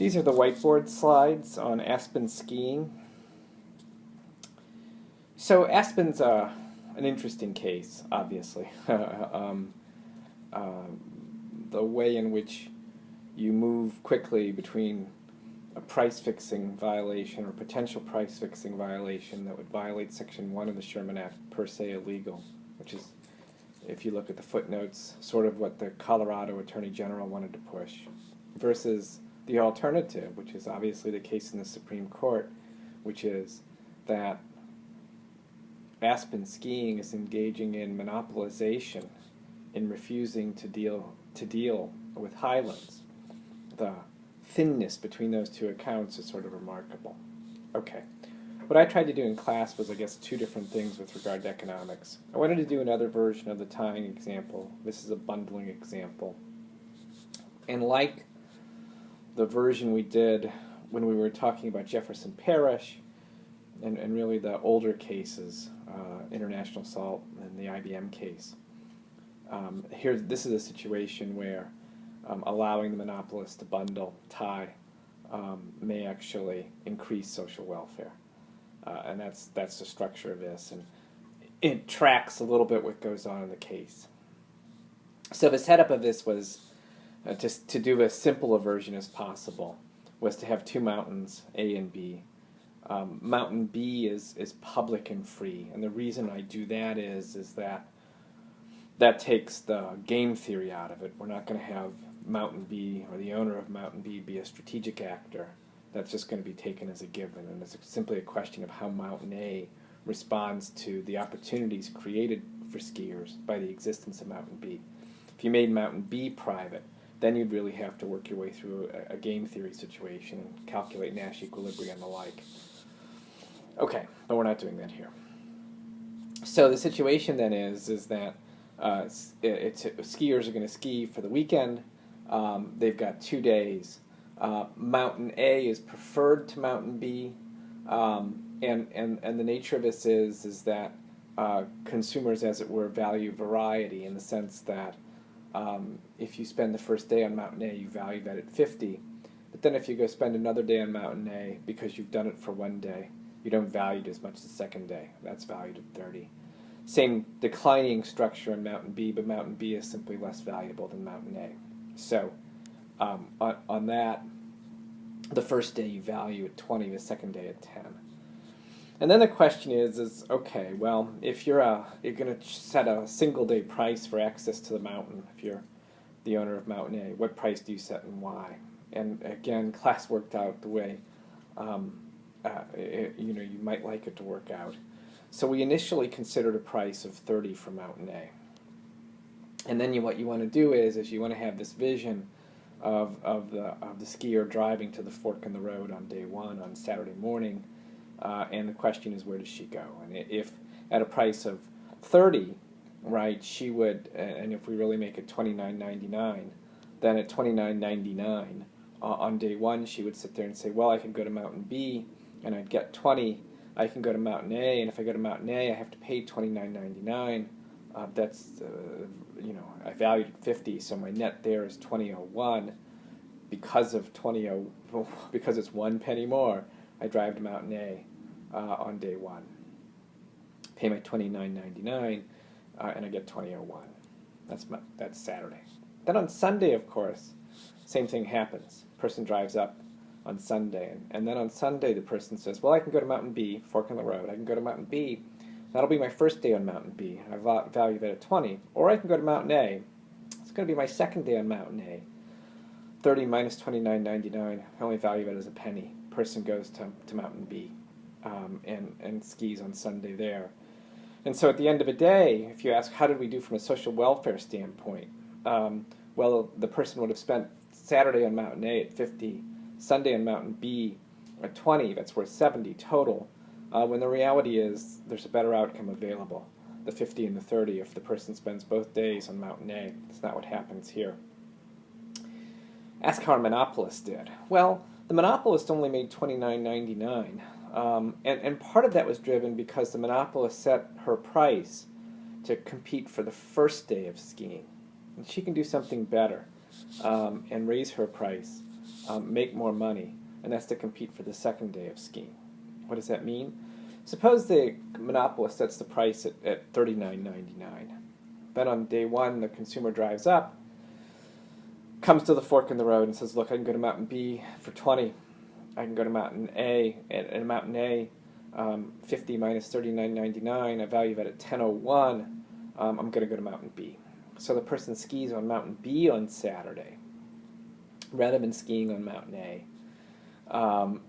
These are the whiteboard slides on Aspen Skiing. So Aspen's an interesting case, obviously. The way in which you move quickly between a price-fixing violation or potential price-fixing violation that would violate Section 1 of the Sherman Act, per se illegal, which is, if you look at the footnotes, sort of what the Colorado Attorney General wanted to push, versus the alternative, which is obviously the case in the Supreme Court, which is that Aspen Skiing is engaging in monopolization in refusing to deal with Highlands. The thinness between those two accounts is sort of remarkable. Okay. What I tried to do in class was, I guess, two different things with regard to economics. I wanted to do another version of the tying example. This is a bundling example. And like the version we did when we were talking about Jefferson Parish and really the older cases, International Salt and the IBM case, this is a situation where allowing the monopolist to bundle, tie, may actually increase social welfare. And that's the structure of this. And it tracks a little bit what goes on in the case. So the setup of this was just to do as simple a version as possible, was to have two mountains, A and B. Mountain B is public and free. And the reason I do that is that takes the game theory out of it. We're not going to have Mountain B or the owner of Mountain B be a strategic actor. That's just going to be taken as a given, and it's simply a question of how Mountain A responds to the opportunities created for skiers by the existence of Mountain B. If you made Mountain B private, then you'd really have to work your way through a game theory situation and calculate Nash equilibrium and the like. Okay, but we're not doing that here. So the situation then is that skiers are going to ski for the weekend. They've got 2 days. Mountain A is preferred to Mountain B, and the nature of this is that consumers, as it were, value variety in the sense that if you spend the first day on Mountain A, you value that at 50, but then if you go spend another day on Mountain A because you've done it for 1 day, you don't value it as much the second day. That's valued at 30. Same declining structure in Mountain B, but Mountain B is simply less valuable than Mountain A. So on that, the first day you value at 20, the second day at 10. And then the question is okay, well, if you're going to set a single day price for access to the mountain, if you're the owner of Mountain A, what price do you set and why? And again, class worked out the way you might like it to work out. So we initially considered a price of 30 for Mountain A. And then what you want to do is you want to have this vision of the skier driving to the fork in the road on day one on Saturday morning, and the question is, where does she go? And if at a price of 30, right, she would, and if we really make it $29.99, then at $29.99 on day one she would sit there and say, well, I can go to Mountain B and I'd get 20. I can go to Mountain A, and if I go to Mountain A, I have to pay $29.99. I valued at 50, so my net there is $20.01. Because it's 1 penny more, I drive to Mountain A on day one, pay my $29.99, and I get $20.01. That's Saturday. Then on Sunday, of course, same thing happens. Person drives up on Sunday, and then on Sunday the person says, well, I can go to Mountain B, fork in the road. I can go to Mountain B. That'll be my first day on Mountain B. I value that at 20. Or I can go to Mountain A. It's going to be my second day on Mountain A. 30 minus $29.99. I only value it as a penny. Person goes to Mountain B and skis on Sunday there. And so at the end of the day, if you ask, how did we do from a social welfare standpoint? Well, the person would have spent Saturday on Mountain A at 50, Sunday on Mountain B at 20. That's worth 70 total. When the reality is there's a better outcome available, the 50 and the 30, if the person spends both days on Mountain A. That's not what happens here. Ask how our monopolist did. Well, the monopolist only made $29.99, and part of that was driven because the monopolist set her price to compete for the first day of skiing. And she can do something better and raise her price make more money, and that's to compete for the second day of skiing. What does that mean? Suppose the monopolist sets the price at $39.99. Then on day one, the consumer drives up, comes to the fork in the road and says, look, I can go to Mountain B for 20. I can go to Mountain A, and Mountain A, 50 minus $39.99, I value that at $10.01, I'm going to go to Mountain B. So the person skis on Mountain B on Saturday, rather than skiing on Mountain A.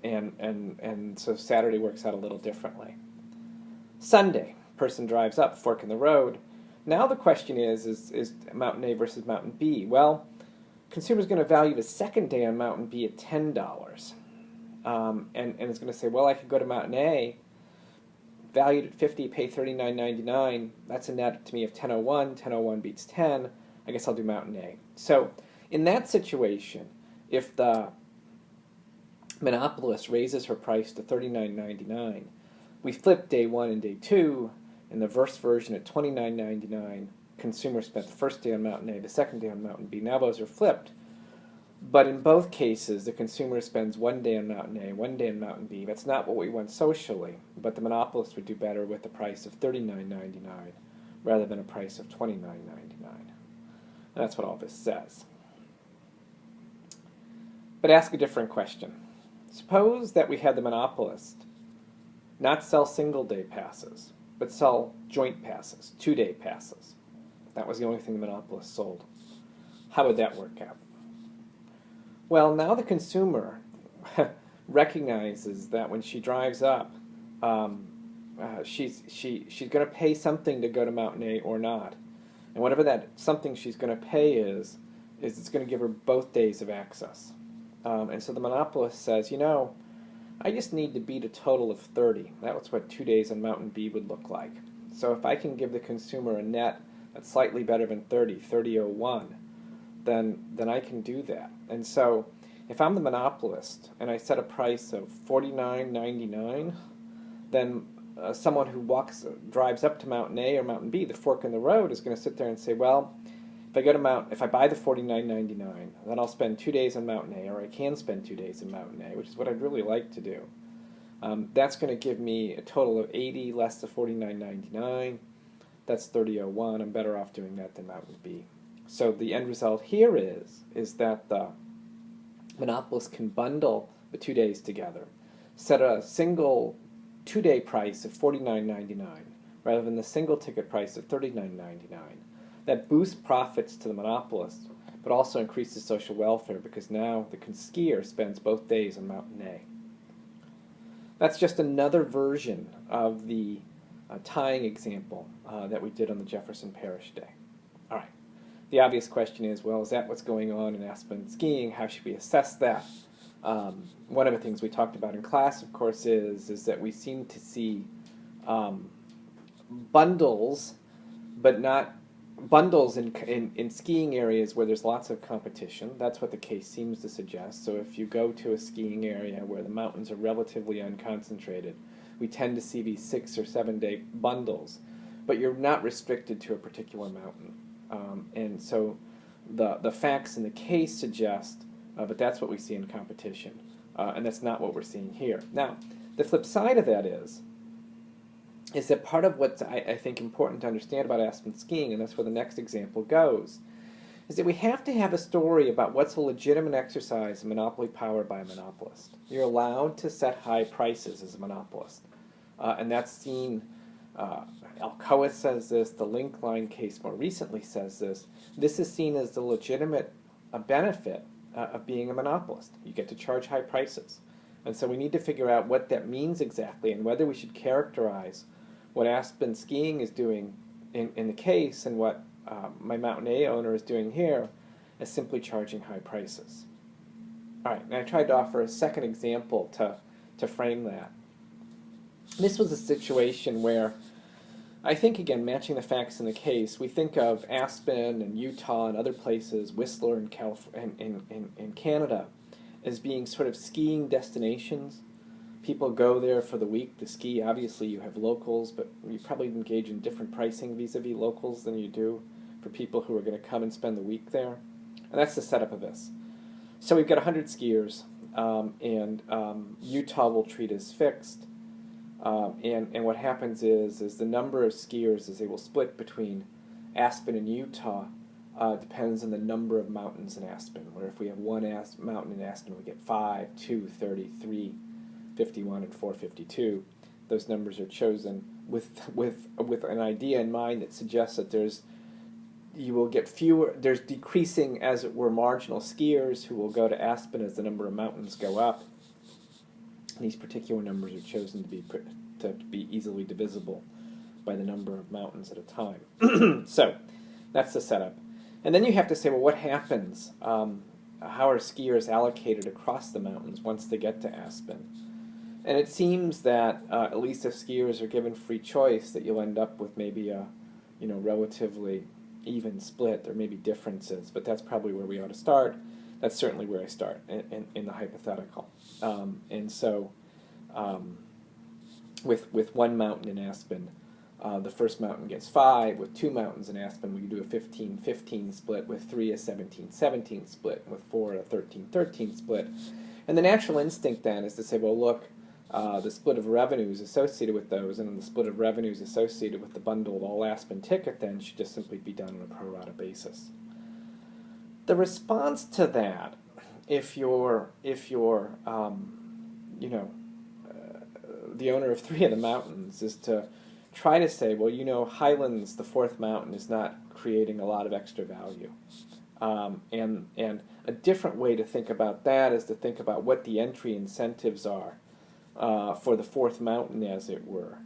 And so Saturday works out a little differently. Sunday, person drives up, fork in the road. Now the question is Mountain A versus Mountain B? Well, consumer's going to value the second day on Mountain B at $10. And it's going to say, well, I could go to Mountain A, valued at 50, pay $39.99. That's a net to me of $10.01. $10.01 beats 10. I guess I'll do Mountain A. So in that situation, if the monopolist raises her price to $39.99, we flip day one and day two. In the first version at $29.99, consumer spent the first day on Mountain A, the second day on Mountain B. Now those are flipped. But in both cases, the consumer spends one day on Mountain A, one day on Mountain B. That's not what we want socially, but the monopolist would do better with the price of $39.99 rather than a price of $29.99. That's what all this says. But ask a different question. Suppose that we had the monopolist not sell single-day passes, but sell joint passes, 2-day passes. That was the only thing the monopolist sold. How would that work out? Well, now the consumer recognizes that when she drives up, she's going to pay something to go to Mountain A or not. And whatever that something she's going to pay is it's going to give her both days of access. And so the monopolist says, you know, I just need to beat a total of 30. That was what 2 days on Mountain B would look like. So if I can give the consumer a net that's slightly better than 30, 30.01, then I can do that. And so if I'm the monopolist and I set a price of $49.99, then someone who drives up to Mountain A or Mountain B, the fork in the road, is going to sit there and say, well, if I buy the $49.99, then I'll spend 2 days on Mountain A, or I can spend 2 days on Mountain A, which is what I'd really like to do. That's going to give me a total of 80 less the $49.99. That's 30.01. I'm better off doing that than Mountain B. So the end result here is that the monopolist can bundle the 2 days together, set a single 2-day price of $49.99 rather than the single ticket price of $39.99. That boosts profits to the monopolist, but also increases social welfare because now the skier spends both days on Mountain A. That's just another version of the tying example that we did on the Jefferson Parish Day. All right. The obvious question is, well, is that what's going on in Aspen Skiing? How should we assess that? One of the things we talked about in class, of course, is that we seem to see bundles, but not bundles in skiing areas where there's lots of competition. That's what the case seems to suggest. So if you go to a skiing area where the mountains are relatively unconcentrated, we tend to see these 6 or 7 day bundles, but you're not restricted to a particular mountain. And so the facts in the case suggest, but that's what we see in competition, and that's not what we're seeing here. Now, the flip side of that is that part of what's, I think, important to understand about Aspen Skiing, and that's where the next example goes, is that we have to have a story about what's a legitimate exercise in monopoly power by a monopolist. You're allowed to set high prices as a monopolist, and that's seen, Alcoa says this, the Link Line case more recently says this. This is seen as the legitimate benefit of being a monopolist. You get to charge high prices. And so we need to figure out what that means exactly and whether we should characterize what Aspen Skiing is doing in the case and what my Mountain A owner is doing here as simply charging high prices. All right, and I tried to offer a second example to frame that. This was a situation where I think, again, matching the facts in the case, we think of Aspen and Utah and other places, Whistler in Canada, as being sort of skiing destinations. People go there for the week to ski. Obviously, you have locals, but you probably engage in different pricing vis-a-vis locals than you do for people who are going to come and spend the week there. And that's the setup of this. So we've got 100 skiers, and Utah will treat as fixed. And what happens is the number of skiers as they will split between Aspen and Utah depends on the number of mountains in Aspen. Where if we have one mountain in Aspen, we get 5, 2, 33, 51, and 452. Those numbers are chosen with an idea in mind that suggests that you will get fewer. There's decreasing, as it were, marginal skiers who will go to Aspen as the number of mountains go up. And these particular numbers are chosen to be easily divisible by the number of mountains at a time. So that's the setup. And then you have to say, well, what happens? How are skiers allocated across the mountains once they get to Aspen? And it seems that at least if skiers are given free choice, that you'll end up with maybe a relatively even split. There may be differences, but that's probably where we ought to start. That's certainly where I start in the hypothetical. And so with one mountain in Aspen, the first mountain gets 5. With 2 mountains in Aspen, we do a 15-15 split. With 3, a 17-17 split. With 4, a 13-13 split. And the natural instinct then is to say, well, look, the split of revenues associated with those, and then the split of revenues associated with the bundled all Aspen ticket then should just simply be done on a pro rata basis. The response to that, if you're the owner of 3 of the mountains, is to try to say, well, Highlands, the 4th mountain, is not creating a lot of extra value. And a different way to think about that is to think about what the entry incentives are for the 4th mountain, as it were,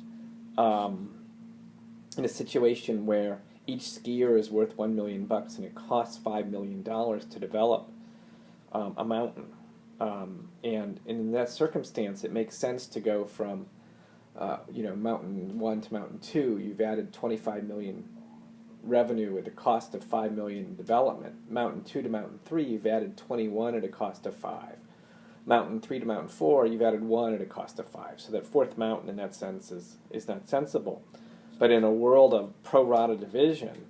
in a situation where each skier is worth $1 million and it costs $5 million to develop a mountain. And in that circumstance, it makes sense to go from mountain 1 to mountain 2. You've added $25 million revenue at a cost of $5 million in development. Mountain 2 to mountain 3, you've added 21 at a cost of 5. Mountain 3 to mountain 4, you've added 1 at a cost of 5. So that 4th mountain, in that sense, is not sensible. But in a world of pro rata division,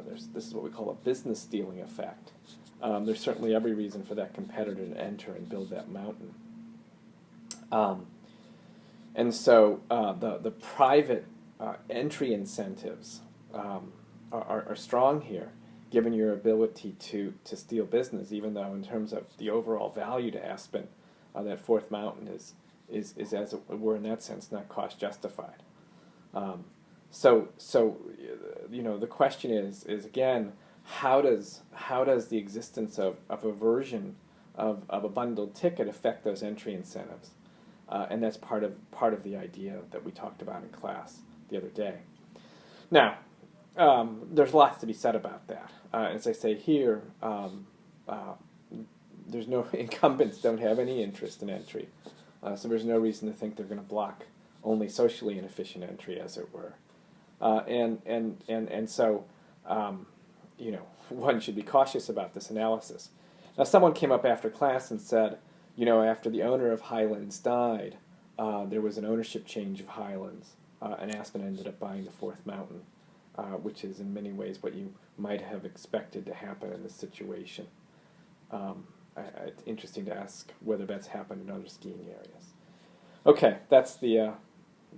this is what we call a business stealing effect. There's certainly every reason for that competitor to enter and build that mountain. And so the private entry incentives are strong here, given your ability to steal business, even though in terms of the overall value to Aspen, that 4th mountain is as it were, in that sense, not cost justified. So the question is again, how does the existence of a version of a bundled ticket affect those entry incentives? And that's part of the idea that we talked about in class the other day. Now, there's lots to be said about that. As I say here, there's no incumbents don't have any interest in entry, so there's no reason to think they're going to block only socially inefficient entry, as it were. And so one should be cautious about this analysis. Now, someone came up after class and said, after the owner of Highlands died, there was an ownership change of Highlands, and Aspen ended up buying the 4th mountain, which is in many ways what you might have expected to happen in this situation. It's interesting to ask whether that's happened in other skiing areas. Okay, that's the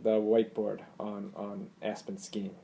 whiteboard on Aspen Skiing.